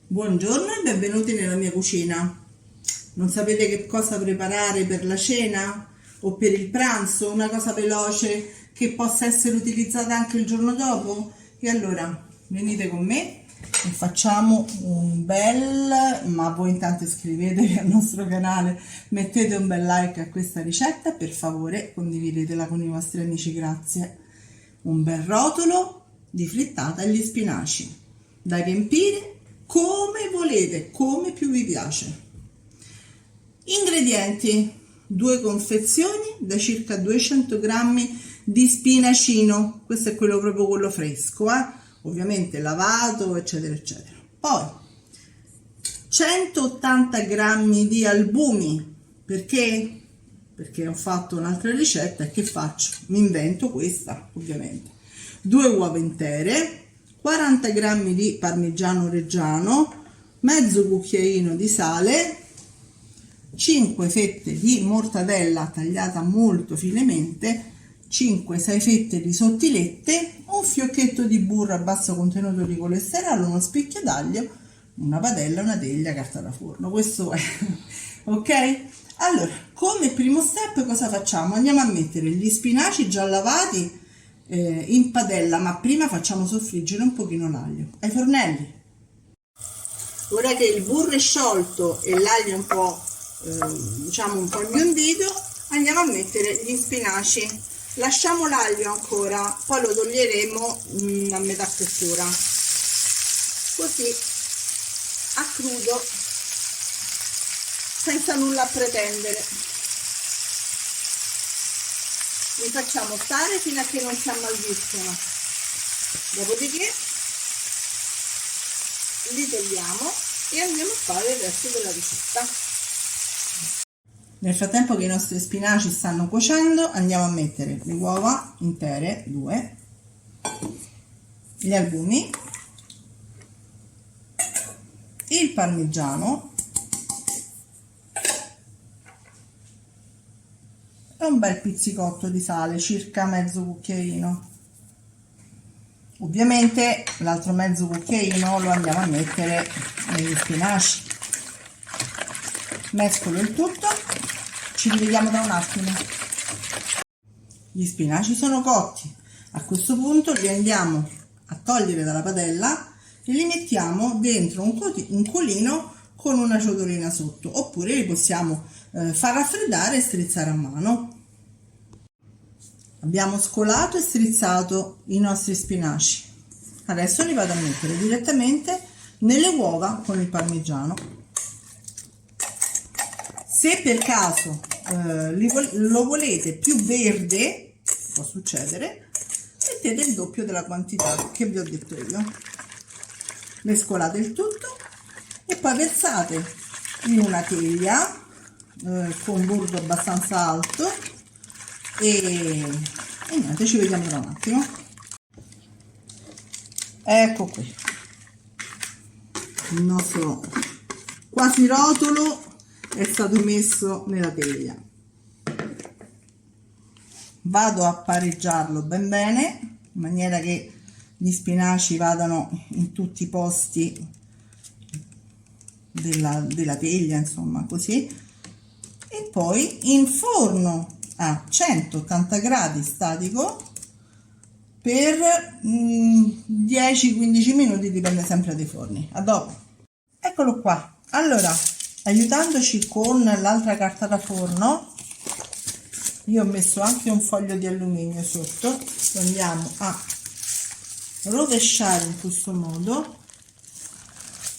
Buongiorno e benvenuti nella mia cucina. Non sapete che cosa preparare per la cena o per il pranzo? Una cosa veloce che possa essere utilizzata anche il giorno dopo? E allora venite con me e facciamo un bel, ma voi intanto iscrivetevi al nostro canale, mettete un bel like a questa ricetta, per favore condividetela con i vostri amici, grazie. Un bel rotolo di frittata agli spinaci da riempire come volete, come più vi piace. Ingredienti: 2 confezioni da circa 200 grammi di spinacino, questo è proprio quello fresco, ovviamente lavato, eccetera eccetera. Poi 180 grammi di albumi, perché ho fatto un'altra ricetta e che faccio? Mi invento questa, ovviamente. 2 uova intere, 40 grammi di parmigiano reggiano, mezzo cucchiaino di sale, 5 fette di mortadella tagliata molto finemente, 5-6 fette di sottilette, un fiocchetto di burro a basso contenuto di colesterolo, uno spicchio d'aglio, una padella, una teglia, carta da forno. Questo è ok? Allora, come primo step cosa facciamo? Andiamo a mettere gli spinaci già lavati in padella, ma prima facciamo soffriggere un pochino l'aglio ai fornelli. Ora che il burro è sciolto e l'aglio è un po' diciamo un po' imbiondito, andiamo a mettere gli spinaci. Lasciamo l'aglio ancora, poi lo toglieremo a metà cottura, così a crudo, senza nulla a pretendere. Li facciamo stare fino a che non si ammaldiscono, dopodiché li togliamo e andiamo a fare il resto della ricetta. Nel frattempo che i nostri spinaci stanno cuocendo, andiamo a mettere le uova intere, 2, gli albumi, il parmigiano e un bel pizzicotto di sale, circa mezzo cucchiaino. Ovviamente l'altro mezzo cucchiaino lo andiamo a mettere negli spinaci. Mescolo il tutto, ci rivediamo tra un attimo. Gli spinaci sono cotti, a questo punto li andiamo a togliere dalla padella e li mettiamo dentro un colino con una ciotolina sotto, oppure li possiamo far raffreddare e strizzare a mano. Abbiamo scolato e strizzato i nostri spinaci, adesso li vado a mettere direttamente nelle uova con il parmigiano. Se per caso lo volete più verde, può succedere, mettete il doppio della quantità che vi ho detto io. Mescolate il tutto e poi versate in una teglia con bordo abbastanza alto e niente, ci vediamo tra un attimo. Ecco qui il nostro quasi rotolo è stato messo nella teglia. Vado a pareggiarlo ben bene in maniera che gli spinaci vadano in tutti i posti della teglia, insomma, così, e poi in forno a 180 gradi statico per 10-15 minuti, dipende sempre dai forni. A dopo. Eccolo qua. Allora, aiutandoci con l'altra carta da forno, io ho messo anche un foglio di alluminio sotto, lo andiamo a rovesciare in questo modo,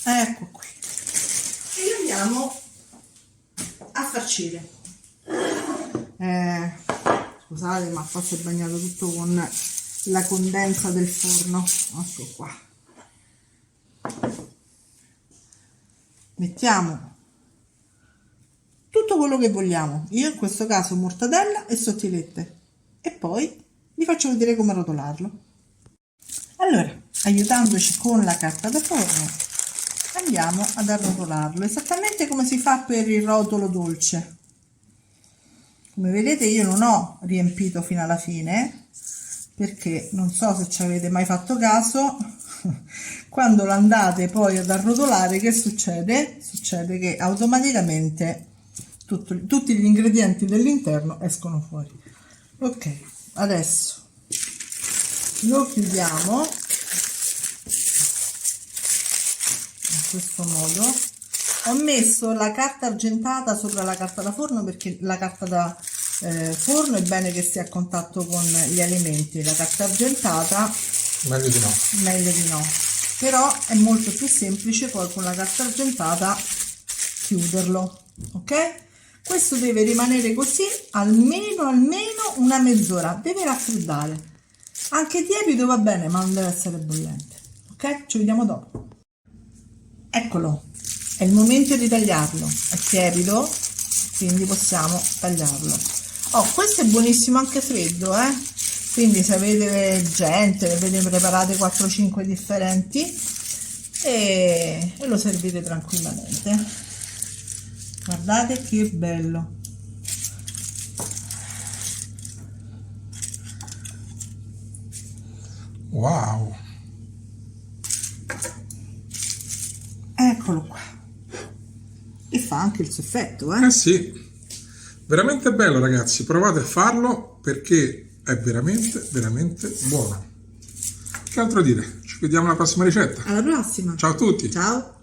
ecco qui, e li andiamo a farcire. Scusate, ma qua si è bagnato tutto con la condensa del forno. Ecco qua, mettiamo tutto quello che vogliamo, io in questo caso mortadella e sottilette, e poi vi faccio vedere come rotolarlo. Allora, aiutandoci con la carta da forno, andiamo ad arrotolarlo esattamente come si fa per il rotolo dolce. Come vedete, io non ho riempito fino alla fine, perché non so se ci avete mai fatto caso, quando lo andate poi ad arrotolare, che succede? Succede che automaticamente tutti gli ingredienti dell'interno escono fuori. Ok, adesso lo chiudiamo in questo modo. Ho messo la carta argentata sopra la carta da forno perché la carta da forno è bene che sia a contatto con gli alimenti. La carta argentata meglio di no. Meglio di no, però è molto più semplice poi con la carta argentata chiuderlo. Ok, questo deve rimanere così almeno una mezz'ora, deve raffreddare, anche tiepido va bene ma non deve essere bollente. Ok, ci vediamo dopo. Eccolo, è il momento di tagliarlo, è tiepido quindi possiamo tagliarlo. Oh, questo è buonissimo anche freddo, quindi se avete gente, ne preparate 4-5 differenti e lo servite tranquillamente. Guardate che bello. Wow. Eccolo qua. E fa anche il suo effetto, Eh sì, veramente bello ragazzi, provate a farlo perché è veramente buono. Che altro dire? Ci vediamo alla prossima ricetta. Alla prossima. Ciao a tutti. Ciao.